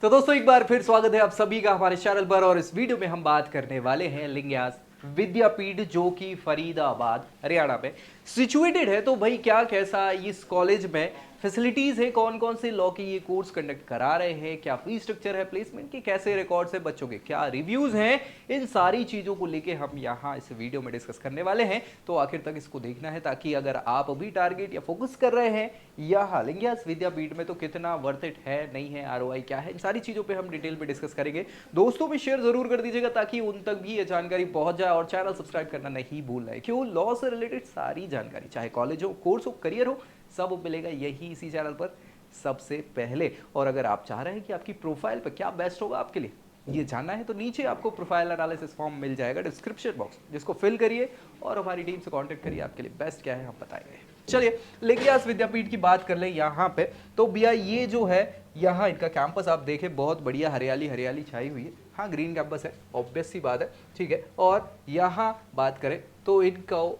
तो दोस्तों एक बार फिर स्वागत है आप सभी का हमारे चैनल पर। और इस वीडियो में हम बात करने वाले हैं लिंग्यास विद्यापीठ जो कि फरीदाबाद हरियाणा में सिचुएटेड है। तो भाई क्या कैसा इस कॉलेज में फैसिलिटीज है, कौन कौन से लॉ के ये कोर्स कंडक्ट करा रहे हैं, क्या फी स्ट्रक्चर है, प्लेसमेंट के कैसे रिकॉर्ड्स है, बच्चों के क्या रिव्यूज हैं, इन सारी चीजों को लेके हम यहाँ इस वीडियो में डिस्कस करने वाले हैं। तो आखिर तक इसको देखना है ताकि अगर आप अभी टारगेट या फोकस कर रहे हैं यहाँ लिंग्यास विद्यापीठ में तो कितना वर्थ इट है, नहीं है, आरओआई क्या है, इन सारी चीजों पे हम डिटेल में डिस्कस करेंगे। दोस्तों में शेयर जरूर कर दीजिएगा ताकि उन तक भी ये जानकारी पहुंच जाए और चैनल सब्सक्राइब करना नहीं भूल रहे। क्यों, लॉ से रिलेटेड सारी जानकारी चाहे कॉलेज हो, कोर्स हो, करियर हो, सब मिलेगा यही इसी चैनल पर सबसे पहले। और अगर आप चाह रहे हैं कि आपकी प्रोफाइल पर क्या बेस्ट होगा आपके लिए ये जानना है तो नीचे आपको प्रोफाइल एनालिसिस फॉर्म मिल जाएगा डिस्क्रिप्शन बॉक्स, जिसको फिल करिए और हमारी टीम से कांटेक्ट करिए। आपके लिए बेस्ट क्या है हम बताएंगे। चलिए लिंग्यास विद्यापीठ की बात कर ले यहाँ पे। तो भैया ये जो है यहाँ इनका कैंपस आप देखें, बहुत बढ़िया हरियाली हरियाली छाई हुई है। हाँ ग्रीन कैंपस है, ऑब्वियस सी बात है, ठीक है। और यहाँ बात करें तो इनको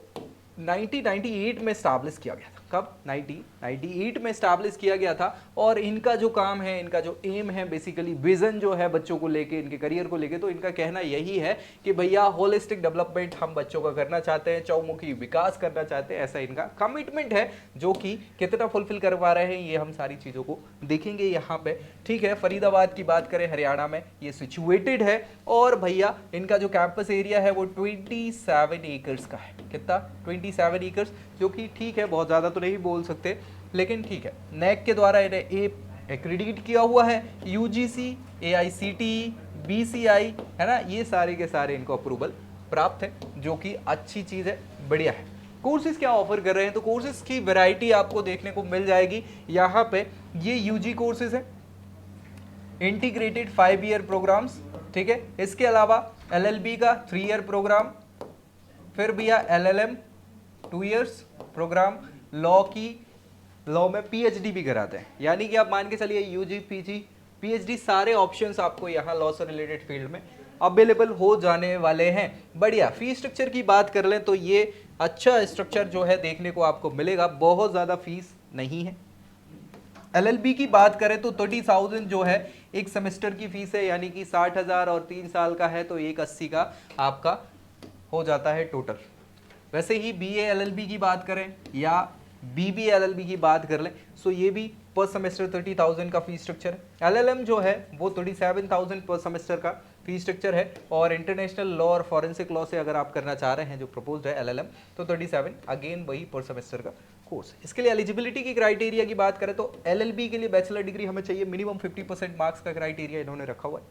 1998 में स्टैब्लिश किया गया था। कब? 1998 में स्टैब्लिश किया गया था। और इनका जो काम है, इनका जो एम है, बेसिकली विजन जो है बच्चों को लेके, इनके करियर को लेके, तो इनका कहना यही है कि भैया होलिस्टिक डेवलपमेंट हम बच्चों का करना चाहते हैं, चौमुखी विकास करना चाहते हैं, ऐसा इनका कमिटमेंट है। जो कि कितना फुलफिल करवा रहे हैं ये हम सारी चीज़ों को देखेंगे यहाँ पे, ठीक है। फरीदाबाद की बात करें, हरियाणा में ये सिचुएटेड है। और भैया इनका जो कैंपस एरिया है वो 27 एकर्स का है। कितना? 27 एकर्स, जो कि ठीक है, बहुत ज़्यादा तो नहीं बोल सकते लेकिन ठीक है। नैक के द्वारा इन्हें एक्रेडिट किया हुआ है, यूजीसी, एआईसीटीई, बीसीआई, है ना, ये सारे के सारे इनको अप्रूवल प्राप्त है, जो कि अच्छी चीज़ है, बढ़िया है। कोर्सेज क्या ऑफर कर रहे हैं तो कोर्सेज की वैरायटी आपको देखने को मिल जाएगी यहाँ पे। ये यूजी कोर्सेज है, इंटीग्रेटेड 5 ईयर प्रोग्राम्स, ठीक है। इसके अलावा एलएलबी का 3 ईयर प्रोग्राम, फिर भैया एलएलएम 2 इयर्स प्रोग्राम, लॉ में पीएचडी भी कराते हैं। यानी कि आप मान के चलिए यूजी, पीजी, पीएचडी सारे ऑप्शंस आपको यहाँ लॉ से रिलेटेड फील्ड में अवेलेबल हो जाने वाले हैं। बढ़िया। फी स्ट्रक्चर की बात कर लें तो ये अच्छा स्ट्रक्चर जो है देखने को आपको मिलेगा, बहुत ज़्यादा फीस नहीं है। एलएलबी की बात करें तो 30,000 जो है एक सेमेस्टर की फीस है, यानी कि 60,000 और 3 साल का है तो 180 का आपका हो जाता है टोटल। वैसे ही बीए एलएलबी की बात करें या बीबीए एलएलबी की बात कर लें सो ये भी पर सेमेस्टर 30,000 का फी स्ट्रक्चर है। एलएलएम जो है वो 37,000 पर सेमेस्टर का फी स्ट्रक्चर है। और इंटरनेशनल लॉ और फॉरेंसिक लॉ से अगर आप करना चाह रहे हैं जो प्रपोज्ड है एलएलएम, तो 37 अगेन वही पर सेमेस्टर का कोर्स। इसके लिए एलिजिबिलिटी की क्राइटेरिया की बात करें तो एलएलबी के लिए बैचलर डिग्री हमें चाहिए, मिनिमम 50% मार्क्स का क्राइटेरिया इन्होंने रखा हुआ है।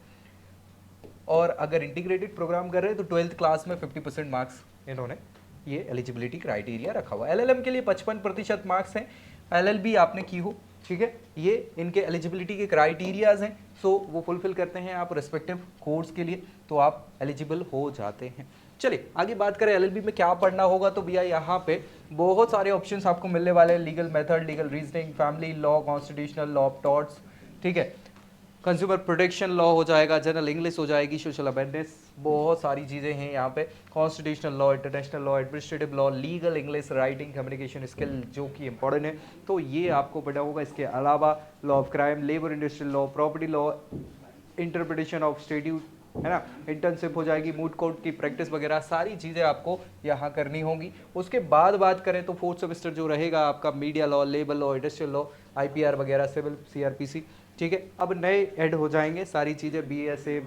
और अगर इंटीग्रेटेड प्रोग्राम कर रहे हैं तो 12th क्लास में 50% मार्क्स इन्होंने ये एलिजिबिलिटी क्राइटेरिया रखा हुआ है। एलएलएम के लिए 55% मार्क्स हैं, एलएलबी आपने की हो, ठीक है। ये इनके एलिजिबिलिटी के क्राइटेरियाज हैं, सो वो फुलफिल करते हैं आप रिस्पेक्टिव कोर्स के लिए तो आप एलिजिबल हो जाते हैं। चलिए आगे बात करें एलएलबी में क्या पढ़ना होगा तो भैया यहाँ पे बहुत सारे ऑप्शंस आपको मिलने वाले हैं। Legal method, legal reasoning, family law, constitutional law of torts, ठीक है, कंज्यूमर प्रोटेक्शन लॉ हो जाएगा, जनरल इंग्लिश हो जाएगी, सोशल अवेयरनेस, बहुत सारी चीज़ें हैं यहाँ पे। Constitutional law, international law, administrative law, legal English, writing, communication skill जो कि इंपॉर्टेंट है तो ये आपको पढ़ना होगा। इसके अलावा law of crime, labour industrial law, property law, interpretation of statute, है ना, इंटर्नशिप हो जाएगी, मूट कोर्ट की प्रैक्टिस वगैरह सारी चीज़ें आपको यहाँ करनी होंगी। उसके बाद बात करें तो 4th सेमेस्टर जो रहेगा आपका media law, labour law, industrial law, IPR वगैरह, सिविल, सीआरपीसी, ठीक है। अब नए ऐड हो जाएंगे सारी चीज़ें, बीएसए,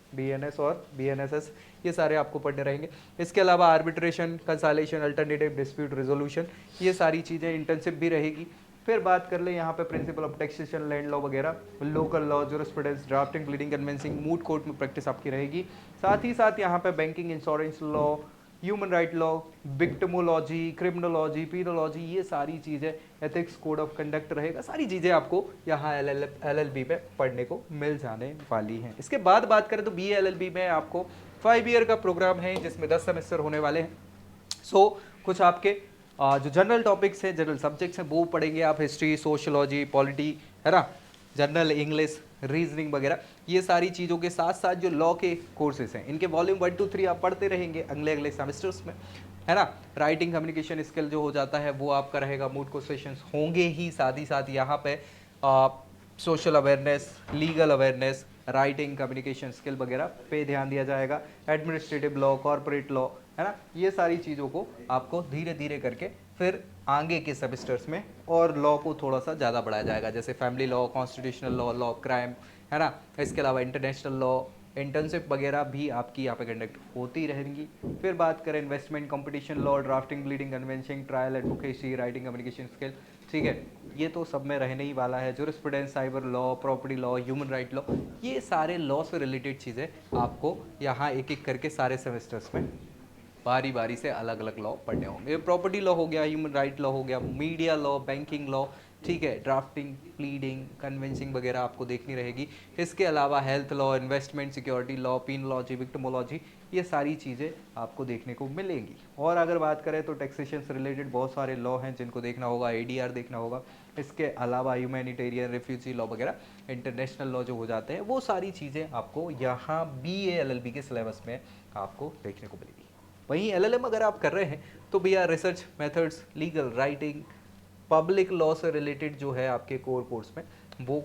बीएनएस और बीएनएसएस, ये सारे आपको पढ़ने रहेंगे। इसके अलावा आर्बिट्रेशन, कंसालेशन, अल्टरनेटिव डिस्प्यूट रिजोल्यूशन, ये सारी चीज़ें, इंटर्नशिप भी रहेगी। फिर बात कर ले यहाँ पे principle of taxation, land law वगैरह, local law, jurisprudence, drafting, pleading, convincing, moot court में प्रैक्टिस आपकी रहेगी। साथ ही साथ यहाँ पे banking, insurance law, human right law, victimology, criminology, penology, ये सारी चीज़ें, एथिक्स, कोड ऑफ कंडक्ट रहेगा, सारी चीज़ें आपको यहाँ एलएलबी में पढ़ने को मिल जाने वाली हैं। इसके बाद बात करें तो बीए एलएलबी में आपको 5 ईयर का प्रोग्राम है जिसमें 10 सेमेस्टर होने वाले हैं। सो कुछ आपके जो जनरल टॉपिक्स हैं, जनरल सब्जेक्ट्स हैं वो पढ़ेंगे आप, हिस्ट्री, सोशलॉजी, पॉलिटी, है ना, जनरल इंग्लिश, रीजनिंग वगैरह, ये सारी चीज़ों के साथ साथ जो लॉ के कोर्सेज हैं इनके वॉल्यूम 1 to 3 आप पढ़ते रहेंगे अगले सेमेस्टर्स में, है ना। राइटिंग, कम्युनिकेशन स्किल जो हो जाता है वो आपका रहेगा, मूड को सेशंस होंगे ही, साथ यहाँ पे social awareness, legal awareness, writing, communication skill वगैरह पे ध्यान दिया जाएगा, एडमिनिस्ट्रेटिव लॉ, कॉर्पोरेट लॉ, है ना, ये सारी चीज़ों को आपको धीरे धीरे करके फिर आगे के सेमेस्टर्स में और लॉ को थोड़ा सा ज़्यादा बढ़ाया जाएगा, जैसे family law, constitutional law, law crime, है ना, इसके अलावा इंटरनेशनल लॉ, इंटर्नशिप वगैरह भी आपकी यहाँ पे कंडक्ट होती रहेंगी। फिर बात करें investment, competition law, drafting, bleeding, convention, trial, advocacy, writing, communication skill, ठीक है, ये तो सब में रहने ही वाला है। Jurisprudence, cyber law, property law, human right law, ये सारे लॉ से रिलेटेड चीज़ें आपको यहाँ एक एक करके सारे सेमेस्टर्स में बारी बारी से अलग अलग लॉ पढ़ने होंगे। प्रॉपर्टी लॉ हो गया, ह्यूमन राइट लॉ हो गया, मीडिया लॉ, बैंकिंग लॉ, ठीक है, ड्राफ्टिंग, प्लीडिंग, कन्वेंसिंग वगैरह आपको देखनी रहेगी। इसके अलावा health law, investment security law, penology, victimology, ये सारी चीज़ें आपको देखने को मिलेंगी। और अगर बात करें तो टैक्सेशन से रिलेटेड बहुत सारे लॉ हैं जिनको देखना होगा, एडीआर देखना होगा। इसके अलावा ह्यूमैनिटेरियन, रिफ्यूजी लॉ वगैरह, इंटरनेशनल लॉ जो हो जाते हैं, वो सारी चीज़ें आपको यहाँ BA LLB के सिलेबस में आपको देखने को मिलेगी। वहीं LLM अगर आप कर रहे हैं तो भैया research methods, legal, writing, public law से रिलेटेड जो है आपके कोर कोर्स में वो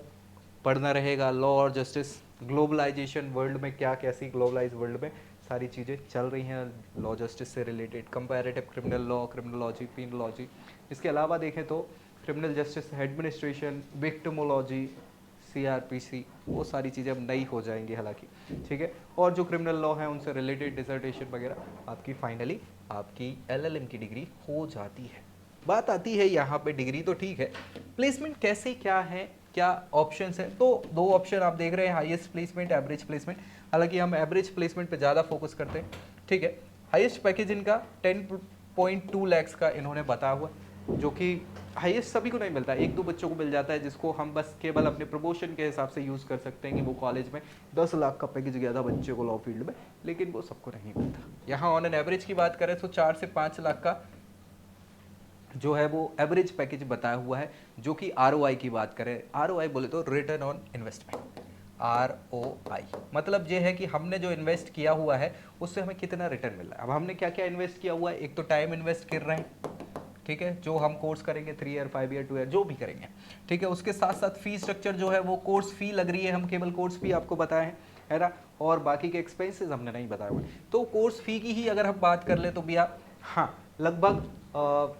पढ़ना रहेगा। लॉ और जस्टिस, ग्लोबलाइजेशन, वर्ल्ड में क्या कैसी ग्लोबलाइज वर्ल्ड में सारी चीज़ें चल रही हैं लॉ जस्टिस से related, comparative criminal law, criminology, penology. इसके अलावा देखें तो criminal justice administration, victimology, CRPC, वो सारी चीज़ें अब नई हो जाएंगी हालांकि, ठीक है। और जो क्रिमिनल लॉ है उनसे रिलेटेड डिसर्टेशन वगैरह आपकी फाइनली आपकी LLM की डिग्री हो जाती है। बात आती है यहाँ पे डिग्री तो ठीक है, प्लेसमेंट कैसे क्या है, क्या ऑप्शंस हैं, तो दो ऑप्शन आप देख रहे हैं, हाईएस्ट प्लेसमेंट, एवरेज प्लेसमेंट। हालांकि हम एवरेज प्लेसमेंट पे ज़्यादा फोकस करते हैं, ठीक है। हाईएस्ट पैकेज इनका 10.2 lakhs का इन्होंने बताया हुआ, जो कि हाईएस्ट सभी को नहीं मिलता, एक दो बच्चों को मिल जाता है जिसको हम बस केवल अपने प्रमोशन के हिसाब से यूज़ कर सकते हैं कि वो कॉलेज में 10 लाख का पैकेज गया था बच्चे को लॉ फील्ड में, लेकिन वो सबको नहीं मिलता। यहाँ ऑन एन एवरेज की बात करें तो 4 से 5 लाख का जो है वो एवरेज पैकेज बताया हुआ है। जो कि ROI की बात करें, ROI बोले तो रिटर्न ऑन इन्वेस्टमेंट, ROI मतलब ये है कि हमने जो इन्वेस्ट किया हुआ है उससे हमें कितना रिटर्न मिल रहा है। अब हमने क्या क्या इन्वेस्ट किया हुआ है, एक तो टाइम इन्वेस्ट कर रहे हैं, ठीक है, जो हम कोर्स करेंगे 3 ईयर, 5 ईयर, 2 ईयर जो भी करेंगे, ठीक है। उसके साथ साथ फी स्ट्रक्चर जो है वो कोर्स फी लग रही है, हम केवल कोर्स फी आपको बताए हैं, है ना, और बाकी के एक्सपेंसेस हमने नहीं बताए हुए। तो कोर्स फी की ही अगर हम बात कर ले तो भैया हाँ लगभग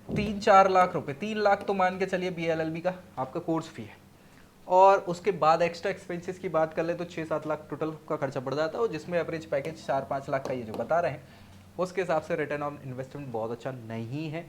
3-4 लाख रुपए, 3 लाख तो मान के चलिए BLLB का आपका कोर्स फी है। और उसके बाद एक्स्ट्रा एक्सपेंसेस की बात कर ले तो 6-7 लाख टोटल का खर्चा पड़ जाता है, और जिसमें एवरेज पैकेज 4-5 लाख का ये जो बता रहे हैं उसके हिसाब से रिटर्न ऑन इन्वेस्टमेंट बहुत अच्छा नहीं है।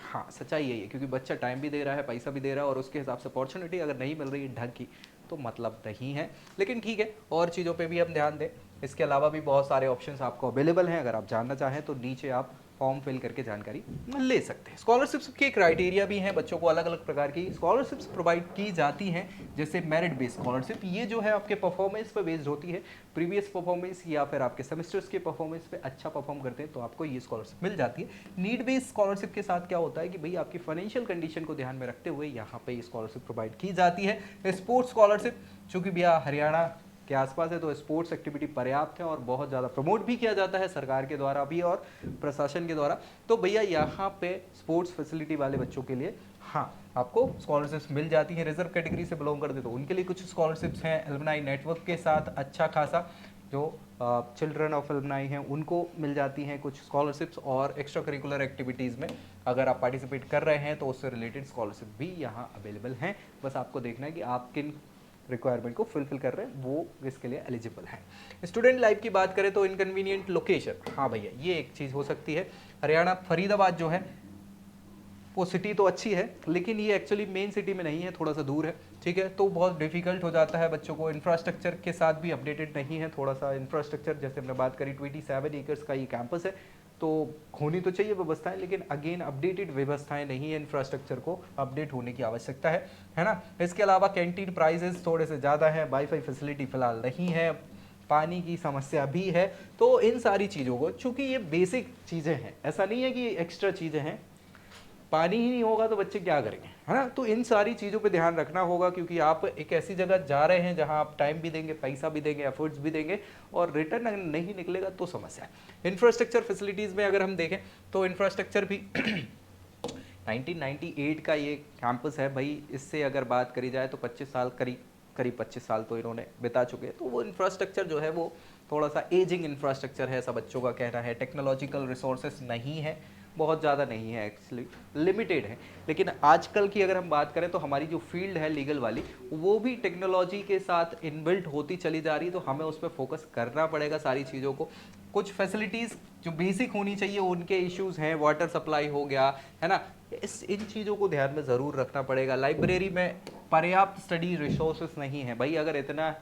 हाँ सच्चाई यही है, क्योंकि बच्चा टाइम भी दे रहा है, पैसा भी दे रहा है, और उसके हिसाब से अपॉर्चुनिटी अगर नहीं मिल रही है ढंग की तो मतलब नहीं है। लेकिन ठीक है, और चीज़ों पे भी हम ध्यान दें। इसके अलावा भी बहुत सारे ऑप्शंस आपको अवेलेबल हैं, अगर आप जानना चाहें तो नीचे आप फॉर्म फिल करके जानकारी ले सकते हैं। स्कॉलरशिप्स के क्राइटेरिया भी हैं, बच्चों को अलग अलग प्रकार की स्कॉलरशिप्स प्रोवाइड की जाती हैं, जैसे मेरिट बेस्ड स्कॉलरशिप, ये जो है आपके परफॉर्मेंस पर बेस्ड होती है, प्रीवियस परफॉर्मेंस या फिर आपके सेमेस्टर्स के परफॉर्मेंस पे अच्छा परफॉर्म करते हैं तो आपको ये स्कॉलरशिप मिल जाती है। नीड बेस्ड स्कॉलरशिप के साथ क्या होता है कि भाई आपकी फाइनेंशियल कंडीशन को ध्यान में रखते हुए यहाँ पे स्कॉलरशिप प्रोवाइड की जाती है। स्पोर्ट्स स्कॉलरशिप, चूंकि भैया हरियाणा के आसपास है तो स्पोर्ट्स एक्टिविटी पर्याप्त है और बहुत ज़्यादा प्रमोट भी किया जाता है सरकार के द्वारा भी और प्रशासन के द्वारा। तो भैया यहाँ पे स्पोर्ट्स फैसिलिटी वाले बच्चों के लिए हाँ आपको स्कॉलरशिप्स मिल जाती है। रिजर्व कैटेगरी से बिलोंग करते तो उनके लिए कुछ स्कॉलरशिप्स हैं। एलुमनाई नेटवर्क के साथ अच्छा खासा जो चिल्ड्रन ऑफ एलुमनाई हैं उनको मिल जाती हैं कुछ स्कॉलरशिप्स, और एक्स्ट्रा करिकुलर एक्टिविटीज़ में अगर आप पार्टिसिपेट कर रहे हैं तो उससे रिलेटेड स्कॉलरशिप भी यहाँ अवेलेबल हैं। बस आपको देखना है कि आप किन रिक्वायरमेंट को फुलफिल कर रहे हैं, वो इसके लिए एलिजिबल है। स्टूडेंट लाइफ की बात करें तो इनकन्वीनियंट लोकेशन, हाँ भैया ये एक चीज़ हो सकती है। हरियाणा फरीदाबाद जो है वो सिटी तो अच्छी है, लेकिन ये एक्चुअली मेन सिटी में नहीं है, थोड़ा सा दूर है, ठीक है। तो बहुत डिफिकल्ट हो जाता है बच्चों को, इंफ्रास्ट्रक्चर के साथ भी अपडेटेड नहीं है थोड़ा सा। इंफ्रास्ट्रक्चर जैसे हमने बात करी 27 एकर्स का ये कैंपस है, तो होनी तो चाहिए व्यवस्थाएं, लेकिन अगेन अपडेटेड व्यवस्थाएं नहीं है, इंफ्रास्ट्रक्चर को अपडेट होने की आवश्यकता है ना। इसके अलावा कैंटीन प्राइजेस थोड़े से ज़्यादा है, वाईफाई फैसिलिटी फिलहाल नहीं है, पानी की समस्या भी है। तो इन सारी चीज़ों को, चूँकि ये बेसिक चीज़ें हैं, ऐसा नहीं है कि एक्स्ट्रा चीज़ें हैं, पानी ही नहीं होगा तो बच्चे क्या करेंगे, है ना। तो इन सारी चीज़ों पे ध्यान रखना होगा, क्योंकि आप एक ऐसी जगह जा रहे हैं जहां आप टाइम भी देंगे, पैसा भी देंगे, एफर्ट्स भी देंगे, और रिटर्न अगर नहीं निकलेगा तो समस्या है। इंफ्रास्ट्रक्चर फैसिलिटीज़ में अगर हम देखें तो इंफ्रास्ट्रक्चर भी 1998 का ये कैंपस है भाई, इससे अगर बात करी जाए तो 25 साल करीब 25 साल तो इन्होंने बिता चुके हैं। तो वो इंफ्रास्ट्रक्चर जो है वो थोड़ा सा एजिंग इंफ्रास्ट्रक्चर है, ऐसा बच्चों का कहना है। टेक्नोलॉजिकल रिसोर्सेस नहीं है, बहुत ज़्यादा नहीं है, एक्चुअली लिमिटेड है। लेकिन आजकल की अगर हम बात करें तो हमारी जो फील्ड है लीगल वाली, वो भी टेक्नोलॉजी के साथ इनबिल्ट होती चली जा रही है। तो हमें उस पर फोकस करना पड़ेगा सारी चीज़ों को। कुछ फैसिलिटीज़ जो बेसिक होनी चाहिए उनके इश्यूज़ हैं, वाटर सप्लाई हो गया है ना, इन चीज़ों को ध्यान में ज़रूर रखना पड़ेगा। लाइब्रेरी में पर्याप्त स्टडी रिसोर्सेस नहीं है भाई। अगर इतना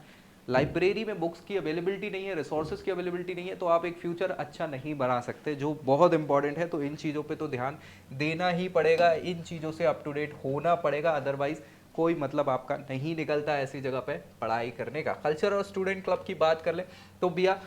लाइब्रेरी में बुक्स की अवेलेबिलिटी नहीं है, रिसोर्सेज की अवेलेबिलिटी नहीं है, तो आप एक फ्यूचर अच्छा नहीं बना सकते, जो बहुत इंपॉर्टेंट है। तो इन चीज़ों पे तो ध्यान देना ही पड़ेगा, इन चीज़ों से अप टू डेट होना पड़ेगा, अदरवाइज कोई मतलब आपका नहीं निकलता ऐसी जगह पे पढ़ाई करने का। कल्चर और स्टूडेंट क्लब की बात कर ले तो भैया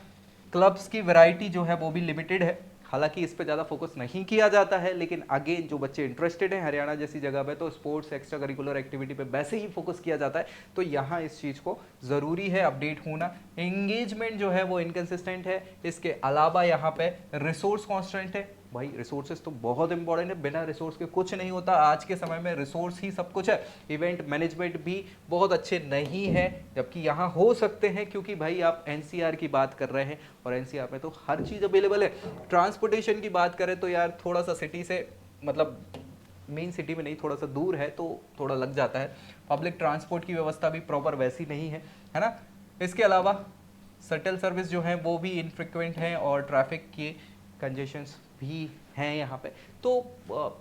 क्लब्स की वैरायटी जो है वो भी लिमिटेड है। हालांकि इस पे ज़्यादा फोकस नहीं किया जाता है, लेकिन अगेन जो बच्चे इंटरेस्टेड हैं हरियाणा जैसी जगह पे, तो स्पोर्ट्स एक्स्ट्रा करिकुलर एक्टिविटी पे वैसे ही फोकस किया जाता है। तो यहाँ इस चीज़ को ज़रूरी है अपडेट होना। एंगेजमेंट जो है वो इनकन्सिस्टेंट है। इसके अलावा यहाँ पे रिसोर्स कॉन्स्टेंट है भाई। रिसोर्सेज तो बहुत इंपॉर्टेंट है, बिना रिसोर्स के कुछ नहीं होता। आज के समय में रिसोर्स ही सब कुछ है। इवेंट मैनेजमेंट भी बहुत अच्छे नहीं है, जबकि यहाँ हो सकते हैं, क्योंकि भाई आप एनसीआर की बात कर रहे हैं और एनसीआर में तो हर चीज़ अवेलेबल है। ट्रांसपोर्टेशन की बात करें तो यार थोड़ा सा सिटी से, मतलब मेन सिटी में नहीं, थोड़ा सा दूर है तो थोड़ा लग जाता है। पब्लिक ट्रांसपोर्ट की व्यवस्था भी प्रॉपर वैसी नहीं है ना। इसके अलावा शटल सर्विस जो है वो भी इनफ्रिक्वेंट हैं और ट्रैफिक के कंजेशंस भी हैं यहाँ पे। तो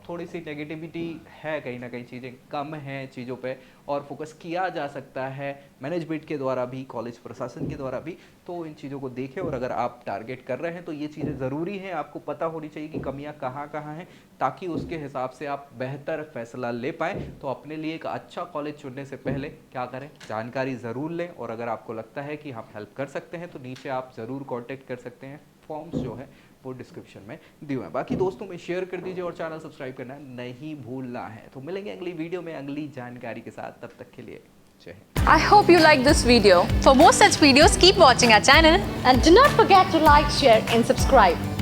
थोड़ी सी नेगेटिविटी है, कहीं ना कहीं चीज़ें कम हैं चीज़ों पे, और फोकस किया जा सकता है मैनेजमेंट के द्वारा भी, कॉलेज प्रशासन के द्वारा भी। तो इन चीज़ों को देखें, और अगर आप टारगेट कर रहे हैं तो ये चीज़ें ज़रूरी हैं, आपको पता होनी चाहिए कि कमियां कहाँ कहाँ हैं, ताकि उसके हिसाब से आप बेहतर फैसला ले पाएँ। तो अपने लिए एक अच्छा कॉलेज चुनने से पहले क्या करें, जानकारी ज़रूर लें, और अगर आपको लगता है कि हम हेल्प कर सकते हैं तो नीचे आप ज़रूर कॉन्टेक्ट कर सकते हैं। फॉर्म्स जो है वो डिस्क्रिप्शन में दिए हुए हैं। बाकी दोस्तों में शेयर कर दीजिए और चैनल सब्सक्राइब करना नहीं भूलना है। तो मिलेंगे अगली वीडियो में अगली जानकारी के साथ, तब तक के लिए जय Hind. I hope you like this video. For more such videos, keep watching our channel And do not forget to like, share and subscribe.